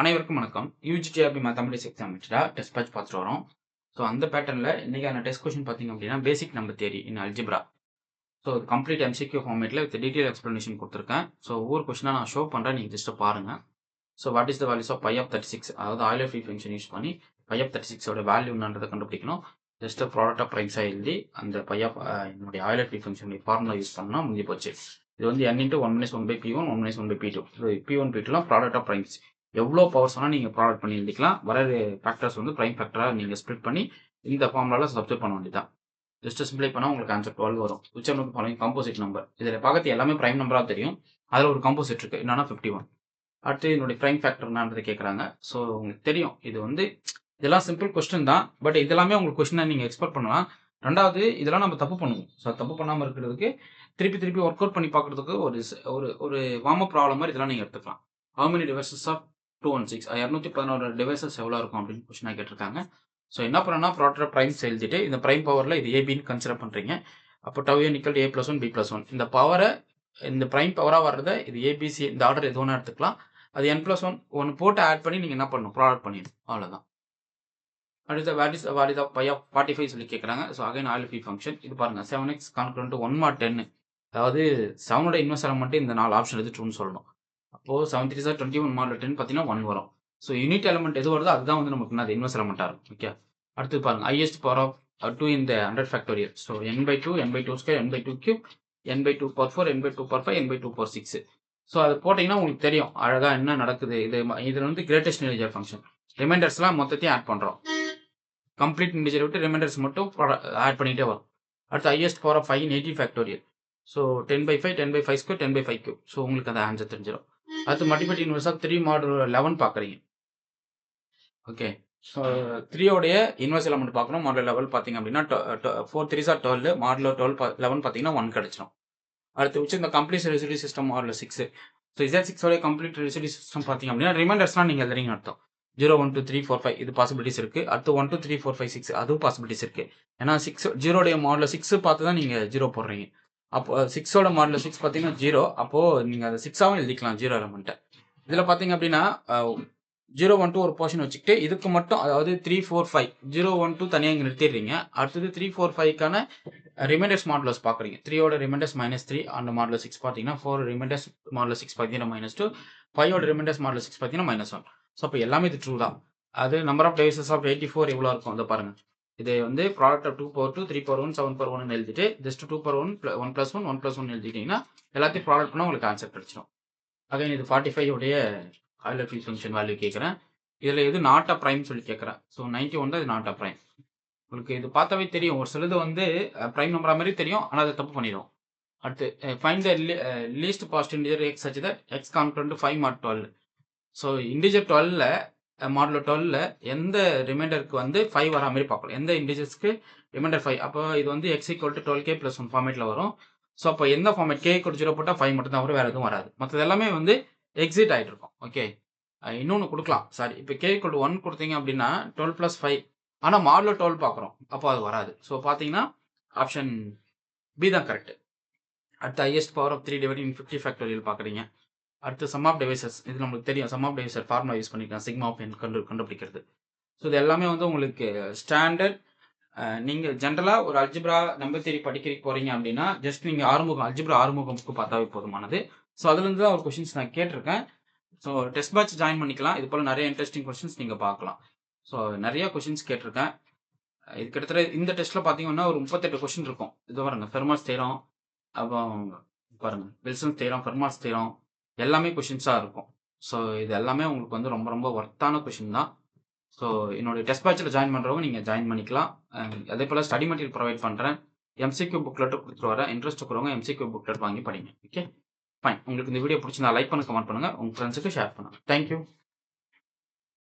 அனைவருக்கும் வணக்கம். UGTRB mathematics exam test batch பார்த்துட்டு வரோம். ஸோ அந்த பேட்டர்னில் இன்னைக்கான டெஸ்ட் கொஸ்டின் பார்த்தீங்க அப்படின்னா basic number theory in algebra. So complete MCQ ஃபார்மேட்டில் வித் டீட்டெயில் எக்ஸ்ப்ளனேஷன் கொடுத்துருக்கேன். ஸோ ஒவ்வொரு கொஸ்டினாக நான் ஷோ பண்ணுறேன், நீங்கள் ஜஸ்ட் பாருங்கள். So what is the values of phi of 36, அதாவது ஆயிலர் ஃப்ரீ ஃபங்க்ஷன் யூஸ் பண்ணி பை ஆஃப் 36ஓட வேல்யூ என்னன்றதை கண்டுபிடிக்கணும். ஜஸ்ட் ப்ராடக்ட் ஆஃப் ப்ரைம்ஸாக எழுதி அந்த பை ஆஃப் என்னுடைய ஆயிலர் ஃப்ரீ ஃபங்க்ஷனுடைய ஃபார்முலா யூஸ் பண்ணால் முடிஞ்சு போச்சு. இது வந்து n into 1 minus 1 by p1, 1 minus 1 by p2. p1 p2லாம் ப்ராடக்ட் ஆஃப் ப்ரைம்ஸ். எவ்வளோ பவர்ஸ் வேணால் நீங்கள் ப்ராடக்ட் பண்ணி எழுதிக்கலாம். வர ஃபேக்டர்ஸ் வந்து ப்ரைம் ஃபேக்டராக நீங்கள் ஸ்ப்ளிட் பண்ணி இந்த ஃபார்முலாவில் சப்ஸ்டிட் பண்ண வேண்டியதான். ஜஸ்ட் சிம்பிளை பண்ணால் உங்களுக்கு ஆன்சர் 12 வரும். Which are following composite number. இதில் பார்க்கறது எல்லாமே ப்ரைம் நம்பராக தெரியும். அதில் ஒரு காம்போசிட் இருக்குது, என்னன்னா 51. அடுத்து என்னுடைய ப்ரைம் ஃபேக்டர் என்னன்றதை கேட்குறாங்க. ஸோ உங்களுக்கு தெரியும், இது வந்து இதெல்லாம் சிம்பிள் கொஸ்டின் தான். பட் இதெல்லாமே உங்களுக்கு கொஸ்டினை நீங்கள் எக்ஸ்பெக்ட் பண்ணலாம். ரெண்டாவது, இதெல்லாம் நம்ம தப்பு பண்ணுவோம். ஸோ தப்பு பண்ணாமல் இருக்கிறதுக்கு திருப்பி ஒர்க் அவுட் பண்ணி பார்க்குறதுக்கு ஒரு வார்ம் அப் ப்ராப்ளம் மாதிரி இதெல்லாம் நீங்கள் எடுத்துக்கலாம். How many devices of 216, 211 devices எவ்வளோ இருக்கும் அப்படின்னு கொஸ்டினாக கேட்டிருக்காங்க. ஸோ என்ன பண்ணணும்னா ப்ராடக்ட் ப்ரைம்ஸ் எழுதிட்டு இந்த ப்ரைம் பவரில் இது ஏபின்னு கன்சிடர் பண்ணுறீங்க. அப்போ டவ் n = a+1 b+1. இந்த பவரை இந்த ப்ரைம் பவராக வர்றதை இது ஏபிசி இந்த ஆர்டர் எது ஒன்றா எடுத்துக்கலாம். அது n+1 ஒன்று போட்டு ஆட் பண்ணி நீங்கள் என்ன பண்ணணும், ப்ராடக்ட் பண்ணிடணும், அவ்வளோதான். அடுத்த வேல்யூ ஆஃப் பை ஆஃப் 45 சொல்லி கேட்குறாங்க. So again Euler free function இது பாருங்கள். 7x கான்கரண்ட் 1 mod 10, அதாவது 7ஓட இன்வெர்ஸ் எலமெண்ட் இந்த 4 ஆப்ஷன் எது ட்ரூன்னு சொல்லணும். அப்போது 7 3 21 mod 10 பார்த்தீங்கன்னா 1 வரும். ஸோ யூனிட் எலமெண்ட் எது வருதோ அதுதான் வந்து நமக்கு அது இன்வெர்ஸ் எலமெண்ட்டாக இருக்கும். ஓகே, அடுத்து பாருங்கள் highest power of 2 in the 100 factorial. So n/2, n/2 square, n/2 cube, n/2 power 4, n/2 power 5, n/2 power 6. So அது போட்டிங்கன்னா உங்களுக்கு தெரியும் அழகாக என்ன நடக்குது. இதில் வந்து கிரேட்டஸ்ட் இன்டிஜர் ஃபங்க்ஷன். ரிமைண்டர்ஸ்லாம் மொத்தத்தையும் ஆட் பண்ணுறோம். கம்ப்ளீட் இன்டிஜர் விட்டு ரிமைண்டர்ஸ் மட்டும் ஆட் பண்ணிகிட்டே வரும். அடுத்து highest power of 5 in 80 factorial. So 10/5, 10/5 square, 10/5 cube. So உங்களுக்கு அந்த ஆன்சர் தெரிஞ்சிடும். அடுத்து மல்டிபிலிட்டி இன்வெர்ஸ் ஆஃப் 3 mod 11 பார்க்குறீங்க. ஓகே, ஸோ 3ஓடைய இன்வெர்ஸ் எலமெண்ட் பார்க்கணும். மாடல் லெவல் பார்த்தீங்க அப்படின்னா 4 3s are 12, மாடல் 11 பார்த்தீங்கன்னா 1 கிடச்சிடும். அடுத்து வச்சு இந்த complete residue system modulo 6. So Z6ஓடைய கம்ப்ளீட் ரெசிடியூ சிஸ்டம் பார்த்தீங்க அப்படின்னா ரிமைண்டர்ஸ்லாம் நீங்கள் எழுதுறீங்கன்னு அர்த்தம். 0 1 2 3 4 5 இது பாசிபிலிட்டிஸ் இருக்குது. அடுத்து 1 2 3 4 5 6 அதுவும் பாசிபிலிட்டிஸ் இருக்குது. ஏன்னா 0ஓடைய மாடல் 6 பார்த்து தான் நீங்கள் 0 போடுறீங்க. அப்போ 6ஓட மாடல் 6 பார்த்தீங்கன்னா 0. அப்போது நீங்கள் அதை 6ஆகவும் எழுதிக்கலாம் 0 எலமெண்ட்டை. இதில் பார்த்தீங்க அப்படின்னா 0 1 2 ஒரு போர்ஷன் வச்சுக்கிட்டு இதுக்கு மட்டும், அதாவது 3 4 5 0 1 2 தனியாக இங்கே நிறுத்திடுறீங்க. அடுத்தது 3 4 5க்கான ரிமைண்டர்ஸ் மாடுலஸ் பார்க்குறீங்க. 3ஓட ரிமைண்டர்ஸ் -3 அந்த மாடல் 6 பார்த்தீங்கன்னா 4 ரிமைண்டர்ஸ் மாடல் 6 பார்த்தீங்கன்னா -2, 5ஓட ரிமைண்டர்ஸ் மாடல் 6 பார்த்தீங்கன்னா -1. ஸோ அப்போ எல்லாமே இது ட்ரூ தான். அது நம்பர் ஆஃப் டிவைசஸ் ஆஃப் 84 எவ்வளோ இருக்கும் அதை பாருங்கள். இது வந்து product of 2 power 2, 3 power 1, 7 power 1 எழுதிட்டு ஜஸ்ட் 2 power 1, 1 + 1, 1 + 1 எழுதிட்டீங்கன்னா எல்லாத்தையும் ப்ராடக்ட் பண்ணால் உங்களுக்கு ஆன்சர் கிடைச்சிடும். அகைன் இது 45 உடைய ஆயிலர் ஃப்ரீ ஃபங்க்ஷன் வேல்யூ கேட்குறேன். இதில் எது நாட் ஆஃப் ப்ரைம் சொல்லி கேட்குறேன். ஸோ 91 தான் இது நாட் ஆஃப் ப்ரைம். உங்களுக்கு இது பார்த்தாவே தெரியும், ஒரு சிலது வந்து ப்ரைம் நம்பரா மாதிரி தெரியும், ஆனால் அதை தப்பு பண்ணிடும். அடுத்து find the least positive integer x such that x congruent 5 mod 12. So integer 12ல் மாடல் 12ல் எந்த ரிமைண்டருக்கு வந்து 5 வரா மாதிரி பார்க்கலாம். எந்த இன்டிஜர்ஸ்க்கு ரிமைண்டர் 5. அப்போ இது வந்து x = 12k + 1 ஃபார்மேட்டில் வரும். ஸோ அப்போ எந்த ஃபார்மேட் k = 0 போட்டால் 5 மட்டும் தான் வரும், வேறு எதுவும் வராது. மற்றது எல்லாமே வந்து எக்ஸிட் ஆகிட்டு இருக்கும். ஓகே, இன்னொன்று கொடுக்கலாம். சாரி, இப்போ k = 1 கொடுத்தீங்க அப்படின்னா 12 + 5, ஆனால் மாடல் 12 பார்க்குறோம், அப்போ அது வராது. ஸோ பார்த்தீங்கன்னா ஆப்ஷன் பி தான் கரெக்ட். அடுத்து ஹையஸ்ட் பவர் ஆஃப் 3 / 50 factorial பார்க்குறீங்க. அடுத்து சம் ஆஃப் டிவைசஸ். இது நம்மளுக்கு தெரியும், sum of divisor formula use பண்ணிக்கலாம், சிக்மா ஆஃப் n கண்டுபிடிக்கிறது. ஸோ இது எல்லாமே வந்து உங்களுக்கு ஸ்டாண்டர்ட். நீங்கள் ஜென்ரலாக ஒரு அல்ஜிப்ரா நம்பர் தியரி படிக்க போகிறீங்க அப்படின்னா ஜஸ்ட் நீங்கள் அல்ஜிப்ரா ஆறுமுகம் புக்கு பார்த்தாவே போதுமானது. ஸோ அதுலேருந்து தான் ஒரு கொஷின்ஸ் நான் கேட்டிருக்கேன். ஸோ டெஸ்ட் பேட்ச் ஜாயின் பண்ணிக்கலாம். இது போல் நிறைய இன்ட்ரெஸ்டிங் கொஷின்ஸ் நீங்கள் பார்க்கலாம். ஸோ நிறைய கொஷின்ஸ் கேட்டிருக்கேன். இது கிட்டத்தட்ட இந்த டெஸ்ட்டில் பார்த்தீங்கன்னா ஒரு 38 கொஷின் இருக்கும். இது பாருங்கள், ஃபெர்மாஸ் தேரம், அப்புறம் பாருங்கள் வில்சன்ஸ் தேரம், ஃபெர்மாஸ் தேரம், எல்லாமே கொஷின்ஸாக இருக்கும். ஸோ இது எல்லாமே உங்களுக்கு வந்து ரொம்ப ரொம்ப ஒர்த்தான கொஷின் தான். ஸோ என்னுடைய டெஸ்ட் பேட்சில் ஜாயின் பண்ணுறவங்க நீங்கள் ஜாயின் பண்ணிக்கலாம். அதே போல் ஸ்டடி மெட்டீரியல் ப்ரொவைட் பண்ணுறேன். எம்சிக்யூ புக்லெட்டு கொடுத்துட்டு வரேன். இன்ட்ரெஸ்ட் இருக்கிறவங்க எம்சிக்யூ புக்லெட் வாங்கி படிங்க. Okay, fine. உங்களுக்கு இந்த வீடியோ பிடிச்சிருந்தா லைக் பண்ணுங்கள், கமெண்ட் பண்ணுங்கள், உங்கள் ஃப்ரெண்ட்ஸுக்கு ஷேர் பண்ணுங்கள். தேங்க்யூ.